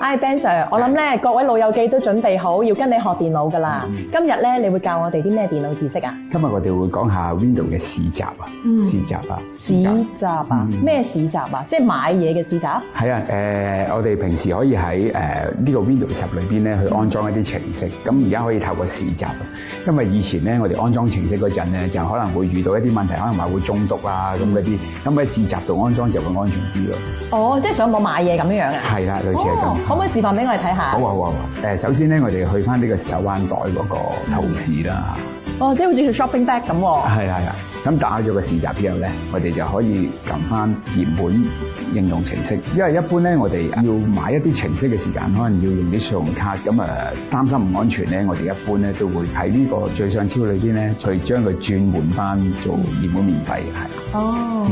Hi Ben Sir，我諗咧各位老友記都準備好要跟你學電腦㗎啦。今日咧你會教我哋啲咩電腦知識啊？今日我哋會講下 Windows 嘅市集啊，市集啊，咩市集啊？即係買嘢嘅市集？係啊，我哋平時可以喺呢個 Windows 10裏邊咧去安裝一啲程式，咁而家可以透過市集啊。因為以前咧我哋安裝程式嗰陣咧就可能會遇到一啲問題，可能話會中毒啊咁嗰啲，咁喺市集度安裝就會安全啲咯。哦，即係上網買嘢咁樣啊？係啦，類似係咁。可唔可以示範俾我哋睇下？好啊好啊好啊！首先咧我哋去翻呢個手環袋嗰個圖示啦。哦，即係好似 shopping bag 咁喎。係啦係啦，咁打咗個市集之後咧，我哋就可以撳翻原本應用程式。因為一般咧，我哋要買一啲程式嘅時間，可能要用啲信用卡，咁擔心唔安全咧，我哋一般咧都會喺呢個最上超裏邊咧，去將佢轉換翻做原本免費嘅，係。哦，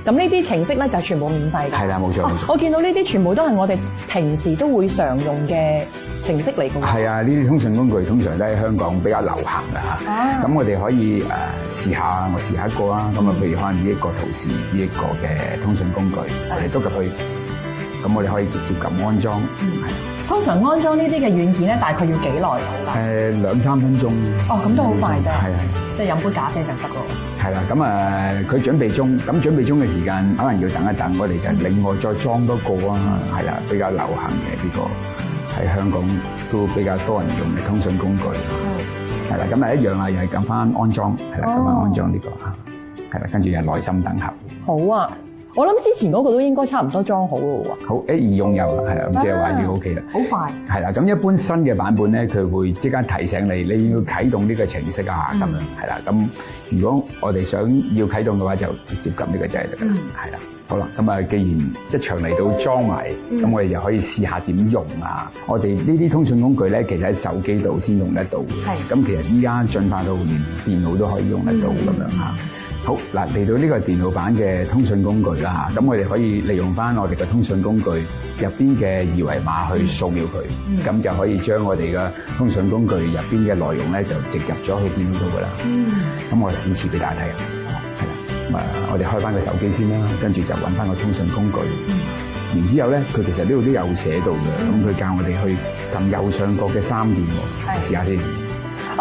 咁呢啲程式咧就全部免費嘅。係啦，冇錯冇錯。我見到呢啲全部都係我哋平時都會常用嘅程式嚟㗎。係啊，呢啲通訊工具通常都喺香港比較流行嘅嚇。咁我哋可以試下，我試下一個啊。咁啊，譬如可能呢一個圖示，呢一個嘅通訊工具，我哋篤入去，咁我哋可以直接撳安裝。通常安裝呢啲嘅軟件咧，大概要幾耐到㗎？2-3分鐘。哦，咁都好快啫。係。即係飲杯咖啡就得咯。係啦，咁佢準備中，咁準備中嘅時間可能要等一等，我哋就另外再裝多個啊。係啦，比較流行嘅呢個喺香港都比較多人用嘅通訊工具。係啦，咁一樣啦，又係撳翻安裝，係啦，撳翻安裝呢個啊，係啦，跟住又耐心等候。好啊。我諗之前嗰個都應該差唔多裝好咯喎。好，易用又係啦，咁即係話已經 OK 啦。好快。係啦，咁一般新嘅版本咧，佢會即刻提醒你，你要啟動呢個程式啊，咁樣係啦。咁如果我哋想要啟動嘅話，就直接撳呢個掣就得啦。係啦，好啦，咁啊，既然一場嚟到裝埋，咁我哋就可以試下點用啊。我哋呢啲通訊工具咧，其實喺手機度先用得到。係。咁其實依家進化到連電腦都可以用得到咁樣嚇。好嗱，嚟到呢個電腦版嘅通訊工具啦嚇，咁我哋可以利用翻我哋嘅通訊工具入邊嘅二維碼去掃描佢，咁就可以將我哋嘅通訊工具入邊嘅內容咧就植入咗去電腦度噶啦。咁我示俾大家睇啊，係啦，咁我哋開翻個手機先啦，跟住就揾翻個通訊工具，然之後咧佢其實呢度都有寫到嘅，咁佢教我哋去撳右上角嘅3點喎，試下先。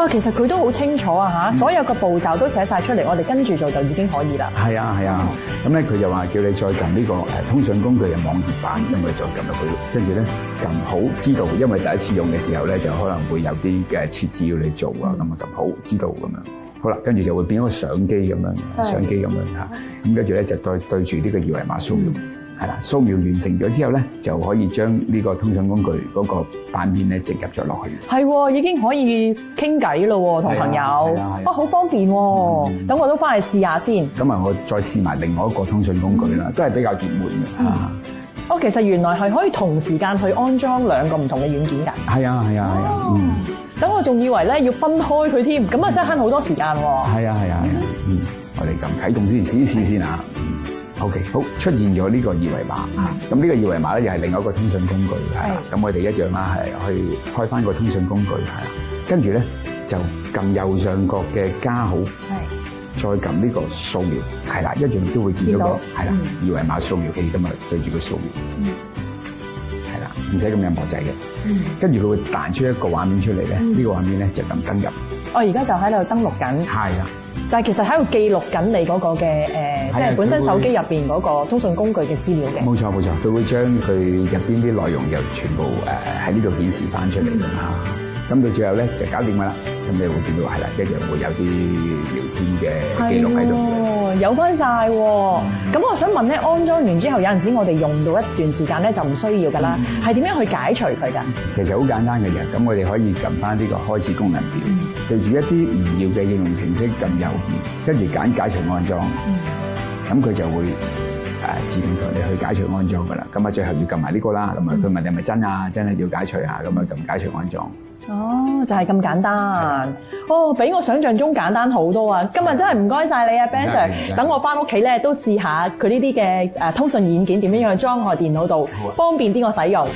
其實佢都好清楚啊嚇，所有嘅步驟都寫晒出嚟，我哋跟住做就已經可以啦。係啊，咁咧佢就話叫你再撳呢個通訊工具嘅網頁版，咁我哋再撳入去，跟住咧撳好知道，因為第一次用嘅時候咧就可能會有啲嘅設置要你做啊，咁啊撳好知道咁樣。好啦，跟住就會變咗個相機咁樣，相機咁樣嚇，咁跟住咧就再對住呢個二維碼掃描。係啦，掃描完成咗之後咧，就可以將呢個通訊工具嗰個版面咧植入咗落去。係喎，已經可以傾偈咯喎，同朋友。好方便喎。等我都翻去試下先。咁啊，我再試埋另外一個通訊工具啦，都係比較熱門嘅。其實原來係可以同時間去安裝2個唔同嘅軟件㗎。係啊。等我仲以為咧要分開佢添，咁啊真係慳好多時間喎。係啊。我哋撳啟動先，試一試先啊。OK， 好，出現咗呢個二維碼，咁呢個二維碼咧又係另外一個通訊工具，係啦，咁我哋一樣啦，係去開翻個通訊工具，係啦，跟住咧就撳右上角嘅加號，再撳呢個掃描，係啦，一樣都會見到個係啦二維碼掃描器咁啊，對住佢掃描，係啦，唔使咁有磨掣嘅，跟住佢會彈出一個畫面出嚟咧，呢個畫面咧就撳登入。我而家就喺度登錄緊。係啊。就係其實喺度記錄緊你嗰個嘅即係本身手機入邊嗰個通訊工具嘅資料嘅。冇錯，佢會將佢入邊啲內容就全部喺呢度顯示翻出嚟㗎嘛。咁到最後咧就搞掂㗎啦。咁你會見到係啦，一樣會有啲聊天嘅記錄喺度。有翻晒喎。咁我想問咧，安裝完之後有陣時我哋用到一段時間咧就唔需要㗎啦，係點樣去解除佢㗎？其實好簡單嘅啫。咁我哋可以撳翻呢個開始功能表。對住一啲唔要嘅應用程式撳右鍵，跟住揀解除安裝，咁佢就會自動同你去解除安裝噶啦。咁啊，最後要撳埋呢個啦。咁啊，佢問你係咪真啊？真係要解除啊？咁啊，撳解除安裝。哦，就係咁簡單。比我想象中簡單好多啊！今日真係唔該晒你啊 Ben Sir。等我翻屋企咧都試下佢呢啲嘅通訊軟件點樣去裝我電腦度，方便啲我使用。